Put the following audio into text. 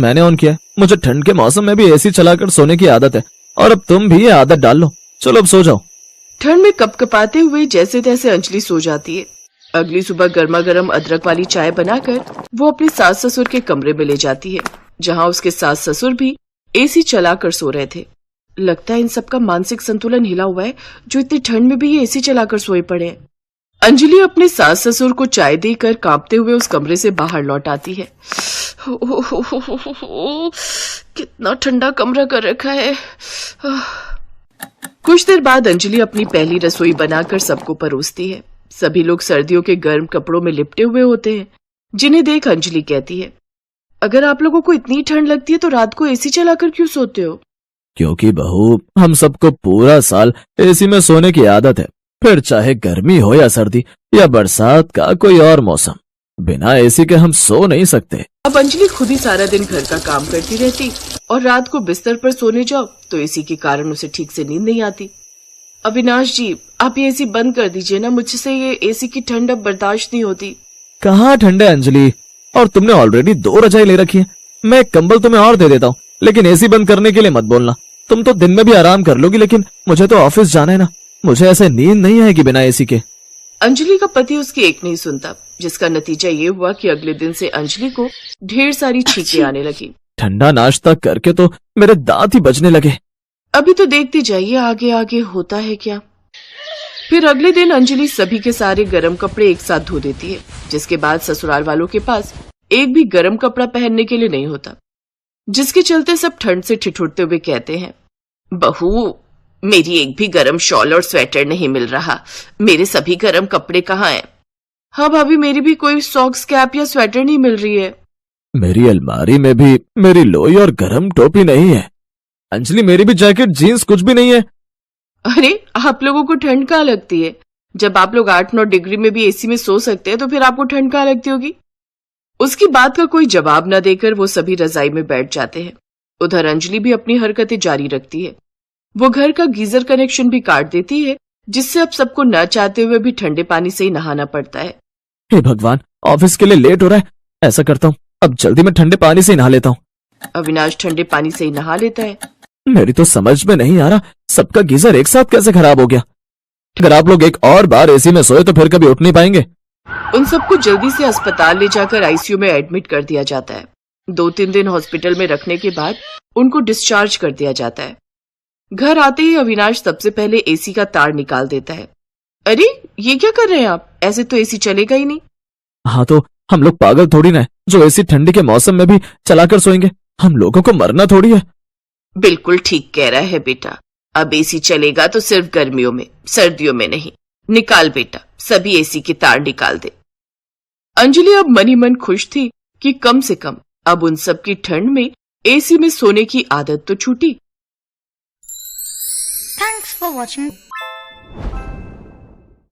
मैंने ऑन किया है। मुझे ठंड के मौसम में भी एसी चलाकर सोने की आदत है और अब तुम भी ये आदत डाल लो। चलो अब सो जाओ। ठंड में कपकपाते हुए जैसे तैसे अंजलि सो जाती है। अगली सुबह गर्मा गर्म अदरक वाली चाय बनाकर वो अपने सास ससुर के कमरे में ले जाती है, जहाँ उसके सास ससुर भी एसी चलाकर सो रहे थे। लगता है इन सबका मानसिक संतुलन हिला हुआ है, जो इतनी ठंड में भी ये एसी चलाकर सोए पड़े हैं। अंजलि अपने सास ससुर को चाय देकर कांपते हुए उस कमरे से बाहर लौट आती है। कितना ठंडा कमरा कर रखा है। कुछ देर बाद अंजलि अपनी पहली रसोई बनाकर सबको परोसती है। सभी लोग सर्दियों के गर्म कपड़ों में लिपटे हुए होते हैं, जिन्हें देख अंजलि कहती है, अगर आप लोगों को इतनी ठंड लगती है तो रात को एसी चलाकर क्यों सोते हो? क्योंकि बहू, हम सबको पूरा साल एसी में सोने की आदत है, फिर चाहे गर्मी हो या सर्दी या बरसात का कोई और मौसम, बिना एसी के हम सो नहीं सकते। अब अंजलि खुद ही सारा दिन घर का काम करती रहती और रात को बिस्तर पर सोने जाओ तो एसी के कारण उसे ठीक से नींद नहीं आती। अविनाश जी, आप ये एसी बंद कर दीजिए ना, मुझसे ये एसी की ठंड अब बर्दाश्त नहीं होती। कहाँ ठंड है अंजलि, और तुमने ऑलरेडी 2 रजाई ले रखी है। मैं एक कंबल तुम्हें और दे देता हूँ, लेकिन एसी बंद करने के लिए मत बोलना। तुम तो दिन में भी आराम कर लोगी, लेकिन मुझे तो ऑफिस जाना है ना, मुझे ऐसे नींद नहीं आएगी बिना एसी के। अंजलि का पति उसकी एक नहीं सुनता, जिसका नतीजा ये हुआ कि अगले दिन से अंजलि को ढेर सारी छींकें आने लगी। ठंडा नाश्ता करके तो मेरे दांत ही बजने लगे। अभी तो देखते जाइए आगे आगे होता है क्या। फिर अगले दिन अंजलि सभी के सारे गर्म कपड़े एक साथ धो देती है, जिसके बाद ससुराल वालों के पास एक भी गर्म कपड़ा पहनने के लिए नहीं होता, जिसके चलते सब ठंड से ठिठुरते हुए कहते हैं, बहू, मेरी एक भी गर्म शॉल और स्वेटर नहीं मिल रहा, मेरे सभी गर्म कपड़े कहाँ हैं? हाँ भाभी, मेरी भी कोई सॉक्स, कैप या स्वेटर नहीं मिल रही है। मेरी अलमारी में भी मेरी लोई और गर्म टोपी नहीं है। अंजलि, मेरी भी जैकेट, जीन्स कुछ भी नहीं है। अरे, आप लोगों को ठंड कहाँ लगती है? जब आप लोग 8-9 डिग्री में भी एसी में सो सकते हैं तो फिर आपको ठंड कहाँ लगती होगी? उसकी बात का कोई जवाब न देकर वो सभी रजाई में बैठ जाते हैं। उधर अंजलि भी अपनी हरकतें जारी रखती है। वो घर का गीजर कनेक्शन भी काट देती है, जिससे अब सबको न चाहते हुए भी ठंडे पानी से ही नहाना पड़ता है। हे भगवान, ऑफिस के लिए लेट हो रहा है। ऐसा करता हूँ, अब जल्दी मैं ठंडे पानी से ही नहा लेता हूँ। अविनाश ठंडे पानी से ही नहा लेता है। मेरी तो समझ में नहीं आ रहा, सबका गीजर एक साथ कैसे खराब हो गया। अगर आप लोग एक और बार एसी में सोए तो फिर कभी उठ नहीं पाएंगे। उन सबको जल्दी से अस्पताल ले जाकर आईसीयू में एडमिट कर दिया जाता है। 2-3 दिन हॉस्पिटल में रखने के बाद उनको डिस्चार्ज कर दिया जाता है। घर आते ही अविनाश सबसे पहले एसी का तार निकाल देता है। अरे, ये क्या कर रहे हैं आप? ऐसे तो एसी चलेगा ही नहीं। हाँ तो हम लोग पागल थोड़ी ना है जो एसी ठंडी के मौसम में भी चलाकर सोएंगे। हम लोगों को मरना थोड़ी है। बिल्कुल ठीक कह रहा है बेटा, अब एसी चलेगा तो सिर्फ गर्मियों में, सर्दियों में नहीं। निकाल बेटा, सभी एसी के तार निकाल दे। अंजलि अब मन ही मन खुश थी कि कम से कम अब उन सब की ठंड में एसी में सोने की आदत तो छूटी। Thanks for watching.